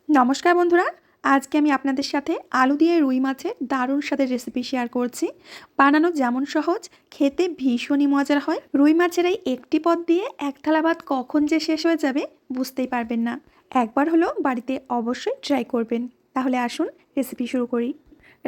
নমস্কার বন্ধুরা, আজকে আমি আপনাদের সাথে আলু দিয়ে রুই মাছের দারুণ স্বাদের রেসিপি শেয়ার করছি। বানানো যেমন সহজ, খেতে ভীষণই মজার হয়। রুই মাছের এই একটি পদ দিয়ে এক থালা ভাত কখন যে শেষ হয়ে যাবে বুঝতেই পারবেন না। একবার হলো বাড়িতে অবশ্যই ট্রাই করবেন। তাহলে আসুন রেসিপি শুরু করি।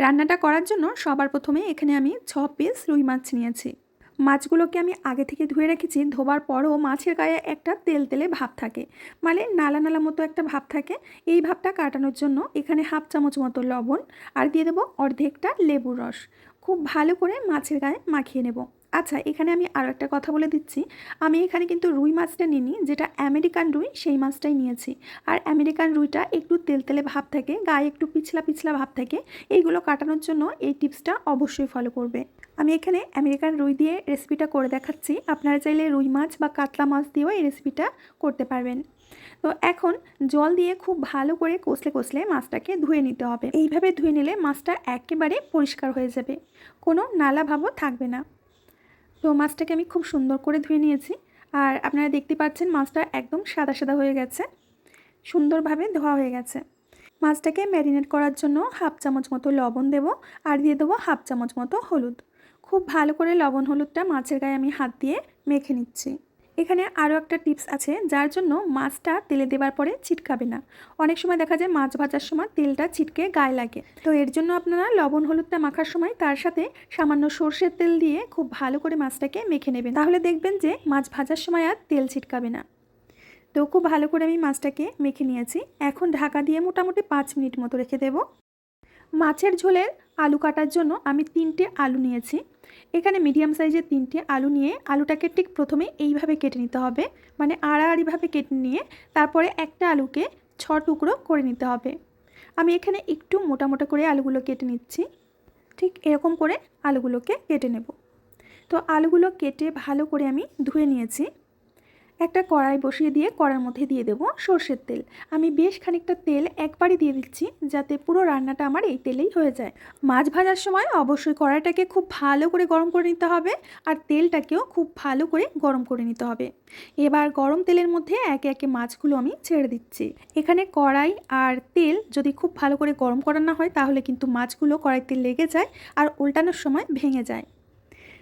রান্নাটা করার জন্য সবার প্রথমে এখানে আমি 6 পিস রুই মাছ নিয়েছি। মাছগুলোকে আমি আগে থেকে ধুয়ে রেখেছি। ধোবার পরও মাছের গায়ে একটা তেল তেলে ভাব থাকে, মানে নালা নালা মতো একটা ভাব থাকে। এই ভাবটা কাটানোর জন্য এখানে হাফ চামচ মতো লবণ আর দিয়ে দেবো অর্ধেকটা লেবুর রস। খুব ভালো করে মাছের গায়ে মাখিয়ে নেব। আচ্ছা, এখানে আমি আরও একটা কথা বলে দিচ্ছি। আমি এখানে কিন্তু রুই মাছটা নিইনি, যেটা আমেরিকান রুই সেই মাছটাই নিয়েছি। আর আমেরিকান রুইটা একটু তেলতেলে ভাব থাকে, গায়ে একটু পিছলা পিছলা ভাব থাকে। এইগুলো কাটানোর জন্য এই টিপসটা অবশ্যই ফলো করবে। আমি এখানে আমেরিকান রুই দিয়ে রেসিপিটা করে দেখাচ্ছি। আপনারা চাইলে রুই মাছ বা কাতলা মাছ দিয়েও এই রেসিপিটা করতে পারবেন। তো এখন জল দিয়ে খুব ভালো করে কষলে কষলে মাছটাকে ধুয়ে নিতে হবে। এইভাবে ধুয়ে নিলে মাছটা একেবারে পরিষ্কার হয়ে যাবে, কোনো নালা ভাবও থাকবে না। তো মাছটাকে আমি খুব সুন্দর করে ধুয়ে নিয়েছি। আর আপনারা দেখতে পাচ্ছেন মাছটা একদম সাদা সাদা হয়ে গেছে, সুন্দরভাবে ধোয়া হয়ে গেছে। মাছটাকে ম্যারিনেট করার জন্য হাফ চামচ মতো লবণ দেব আর দিয়ে দেবো হাফ চামচ মতো হলুদ। খুব ভালো করে লবণ হলুদটা মাছের গায়ে আমি হাত দিয়ে মেখে নিচ্ছি। এখানে আরও একটা টিপস আছে, যার জন্য মাছটা তেলে দেওয়ার পরে ছিটকাবে না। অনেক সময় দেখা যায় মাছ ভাজার সময় তেলটা ছিটকে গায়ে লাগে। তো এর জন্য আপনারা লবণ হলুদটা মাখার সময় তার সাথে সামান্য সর্ষের তেল দিয়ে খুব ভালো করে মাছটাকে মেখে নেবেন। তাহলে দেখবেন যে মাছ ভাজার সময় আর তেল ছিটকাবে না। তো খুব ভালো করে আমি মাছটাকে মেখে নিয়েছি। এখন ঢাকা দিয়ে মোটামুটি 5 মিনিট মতো রেখে দেব। মাছের ঝোলের আলু কাটার জন্য আমি 3টে আলু নিয়েছি। এখানে মিডিয়াম সাইজের 3টে আলু নিয়ে আলুটাকে ঠিক প্রথমে এইভাবে কেটে নিতে হবে, মানে আড়াআড়িভাবে কেটে নিয়ে তারপরে একটা আলুকে 6 টুকরো করে নিতে হবে। আমি এখানে একটু মোটা মোটা করে আলুগুলো কেটে নিচ্ছি। ঠিক এরকম করে আলুগুলোকে কেটে নেব। তো আলুগুলো কেটে ভালো করে আমি ধুয়ে নিয়েছি। একটা কড়াই বসিয়ে দিয়ে কড়ার মধ্যে দিয়ে দেব সর্ষের তেল। আমি বেশ খানিকটা তেল একবারই দিয়ে দিচ্ছি, যাতে পুরো রান্নাটা আমার এই তেলেই হয়ে যায়। মাছ ভাজার সময় অবশ্যই কড়াইটাকে খুব ভালো করে গরম করে নিতে হবে, আর তেলটাকেও খুব ভালো করে গরম করে নিতে হবে। এবার গরম তেলের মধ্যে একে একে মাছগুলো আমি ছেড়ে দিচ্ছি। এখানে কড়াই আর তেল যদি খুব ভালো করে গরম করা না হয় তাহলে কিন্তু মাছগুলো কড়াইতে লেগে যায় আর উল্টানোর সময় ভেঙে যায়।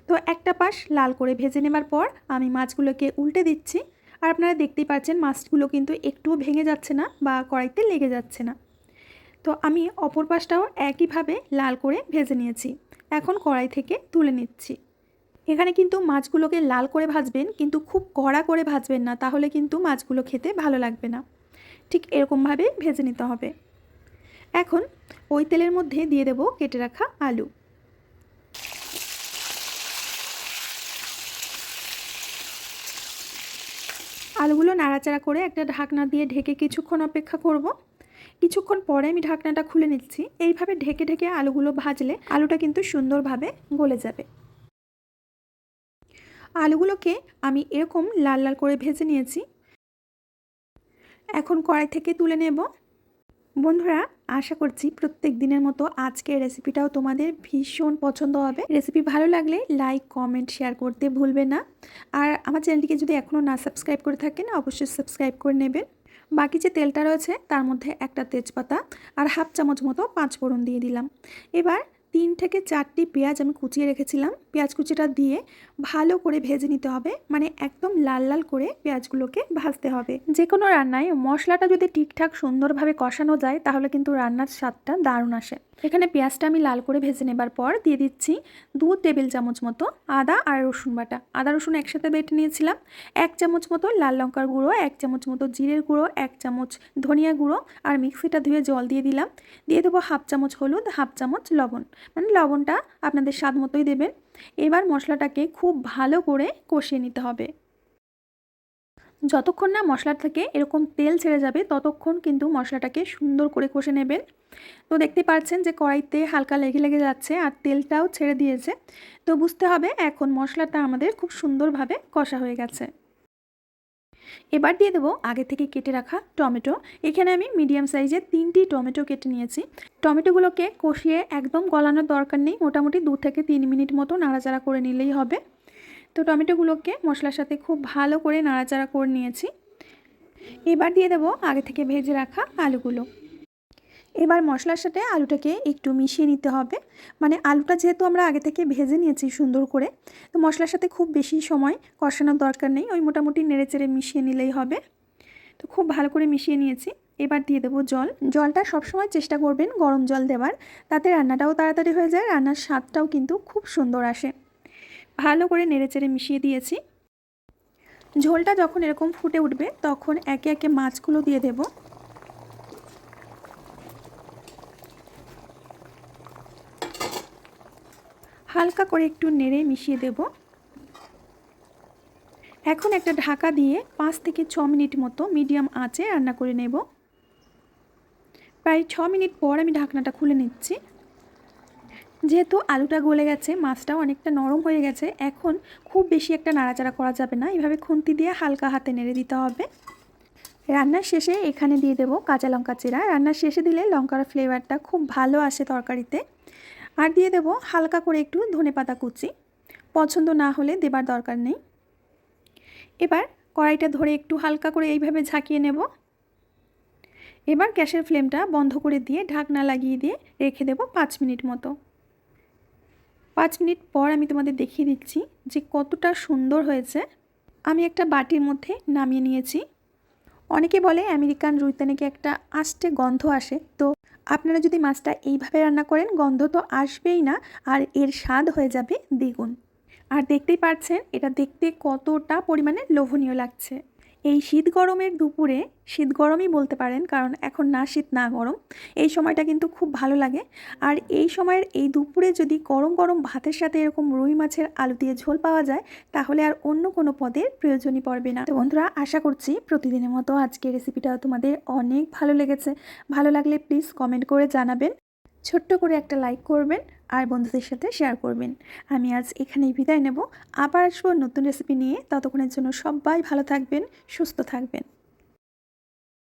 তো একটা পাশ লাল করে ভেজে নেবার পর আমি মাছগুলোকে উল্টে দিচ্ছি। আর আপনারা দেখতেই পাচ্ছেন মাছগুলো কিন্তু একটুও ভেঙে যাচ্ছে না বা কড়াইতে লেগে যাচ্ছে না। তো আমি অপর পাশটাও একইভাবে লাল করে ভেজে নিয়েছি। এখন কড়াই থেকে তুলে নিচ্ছি। এখানে কিন্তু মাছগুলোকে লাল করে ভাজবেন, কিন্তু খুব কড়া করে ভাজবেন না, তাহলে কিন্তু মাছগুলো খেতে ভালো লাগবে না। ঠিক এরকমভাবে ভেজে নিতে হবে। এখন ওই তেলের মধ্যে দিয়ে দেব কেটে রাখা আলু। আলুগুলো নাড়াচাড়া করে একটা ঢাকনা দিয়ে ঢেকে কিছুক্ষণ অপেক্ষা করব। কিছুক্ষণ পরে আমি ঢাকনাটা খুলে নিচ্ছি। এইভাবে ঢেকে ঢেকে আলুগুলো ভাজলে আলুটা কিন্তু সুন্দরভাবে গলে যাবে। আলুগুলোকে আমি এরকম লাল লাল করে ভেজে নিয়েছি। এখন কড়াই থেকে তুলে নেব। বন্ধুরা, আশা করছি প্রত্যেক দিনের মতো আজকের রেসিপিটাও তোমাদের ভীষণ পছন্দ হবে। রেসিপি ভালো লাগলে লাইক কমেন্ট শেয়ার করতে ভুলবে না। আর আমার চ্যানেলটিকে যদি এখনও না সাবস্ক্রাইব করে থাকেন অবশ্যই সাবস্ক্রাইব করে নেবেন। বাকি যে তেলটা রয়েছে তার মধ্যে একটা তেজপাতা আর হাফ চামচ মতো 5 ফোড়ন দিয়ে দিলাম। এবার 3 থেকে 4টি পেঁয়াজ আমি কুচিয়ে রেখেছিলাম, পেঁয়াজ কুচিটা দিয়ে ভালো করে ভেজে নিতে হবে, মানে একদম লাল লাল করে পেঁয়াজগুলোকে ভাজতে হবে। যে কোনো রান্নায় মশলাটা যদি ঠিকঠাক সুন্দরভাবে কষানো যায় তাহলে কিন্তু রান্নার স্বাদটা দারুণ আসে। এখানে পেঁয়াজটা আমি লাল করে ভেজে নেবার পর দিয়ে দিচ্ছি 2 টেবিল চামচ মতো আদা আর রসুন বাটা। আদা রসুন একসাথে বেটে নিয়েছিলাম। 1 চামচ মতো লাল লঙ্কার গুঁড়ো, 1 চামচ মতো জিরের গুঁড়ো, 1 চামচ ধনিয়া গুঁড়ো আর মিক্সিটা ধুয়ে জল দিয়ে দিলাম। দিয়ে দেবো হাফ চামচ হলুদ, হাফ চামচ লবণ, মানে লবণটা আপনাদের স্বাদ মতোই দেবেন। এবার মশলাটাকে খুব ভালো করে কষিয়ে নিতে হবে। যতক্ষণ না মশলা থেকে এরকম তেল ছেড়ে যাবে ততক্ষণ কিন্তু মশলাটাকে সুন্দর করে কষে নেবেন। তো দেখতে পাচ্ছেন যে কড়াইতে হালকা লেগে লেগে যাচ্ছে আর তেলটাও ছেড়ে দিয়েছে। তো বুঝতে হবে এখন মশলাটা আমাদের খুব সুন্দরভাবে কষা হয়ে গেছে। এবার দিয়ে দেবো আগে থেকে কেটে রাখা টমেটো। এখানে আমি মিডিয়াম সাইজের 3টি টমেটো কেটে নিয়েছি। টমেটোগুলোকে কষিয়ে একদম গলানোর দরকার নেই, মোটামুটি 2 থেকে 3 মিনিট মতো নাড়াচাড়া করে নিলেই হবে। তো টমেটোগুলোকে মশলার সাথে খুব ভালো করে নাড়াচাড়া করে নিয়েছি। এবার দিয়ে দেবো আগে থেকে ভেজে রাখা আলুগুলো। এবার মশলার সাথে আলুটাকে একটু মিশিয়ে নিতে হবে। মানে আলুটা যেহেতু আমরা আগে থেকে ভেজে নিয়েছি সুন্দর করে, তো মশলার সাথে খুব বেশি সময় কষানোর দরকার নেই, ওই মোটামুটি নেড়েচেড়ে মিশিয়ে নিলেই হবে। তো খুব ভালো করে মিশিয়ে নিয়েছি। এবার দিয়ে দেবো জল। জলটা সবসময় চেষ্টা করবেন গরম জল দেওয়ার, তাতে রান্নাটাও তাড়াতাড়ি হয়ে যায়, রান্নার স্বাদটাও কিন্তু খুব সুন্দর আসে। ভালো করে নেড়েচেড়ে মিশিয়ে দিয়েছি। ঝোলটা যখন এরকম ফুটে উঠবে তখন একে একে মাছগুলো দিয়ে দেব। হালকা করে একটু নেড়ে মিশিয়ে দেব। এখন একটা ঢাকা দিয়ে 5 থেকে 6 মিনিট মতো মিডিয়াম আঁচে রান্না করে নেব। প্রায় 6 মিনিট পর আমি ঢাকনাটা খুলে নিচ্ছি। যেহেতু আলুটা গলে গেছে, মাছটাও অনেকটা নরম হয়ে গেছে, এখন খুব বেশি একটা নাড়াচাড়া করা যাবে না, এভাবে খুন্তি দিয়ে হালকা হাতে নেড়ে দিতে হবে। রান্নার শেষে এখানে দিয়ে দেবো কাঁচা লঙ্কা চিরা। রান্নার শেষে দিলে লঙ্কার ফ্লেভারটা খুব ভালো আসে তরকারিতে। আর দিয়ে দেবো হালকা করে একটু ধনেপাতা কুচি, পছন্দ না হলে দেবার দরকার নেই। এবার কড়াইটা ধরে একটু হালকা করে এইভাবে ঝাঁকিয়ে নেব। এবার গ্যাসের ফ্লেমটা বন্ধ করে দিয়ে ঢাকনা লাগিয়ে দিয়ে রেখে দেব 5 মিনিট মতো। 5 মিনিট পর আমি তোমাদের দেখিয়ে দিচ্ছি যে কতটা সুন্দর হয়েছে। আমি একটা বাটির মধ্যে নামিয়ে নিয়েছি। অনেকে বলে আমেরিকান রুইতে নাকি একটা আষ্টে গন্ধ আসে, তো আপনারা যদি মাছটা এইভাবে রান্না করেন গন্ধ তো আসবেই না, আর এর স্বাদ হয়ে যাবে দ্বিগুণ। আর দেখতেই পাচ্ছেন এটা দেখতে কতটা পরিমাণে লোভনীয় লাগছে। এই শীত গরমের দুপুরে, শীত গরমই বলতে পারেন কারণ এখন না শীত না গরম, এই সময়টা কিন্তু খুব ভালো লাগে। আর এই সময়ের এই দুপুরে যদি গরম গরম ভাতের সাথে এরকম রুই মাছের আলু দিয়ে ঝোল পাওয়া যায়, তাহলে আর অন্য কোনো পদের প্রয়োজনই পড়বে না। তো বন্ধুরা, আশা করছি প্রতিদিনের মতো আজকের রেসিপিটাও তোমাদের অনেক ভালো লেগেছে। ভালো লাগলে প্লিজ কমেন্ট করে জানাবেন, ছোট্ট করে একটা লাইক করবেন আর বন্ধুদের সাথে শেয়ার করবেন। আমি আজ এখানেই বিদায় নেব। আবার আসবো নতুন রেসিপি নিয়ে। ততক্ষণের জন্য সবাই ভালো থাকবেন, সুস্থ থাকবেন।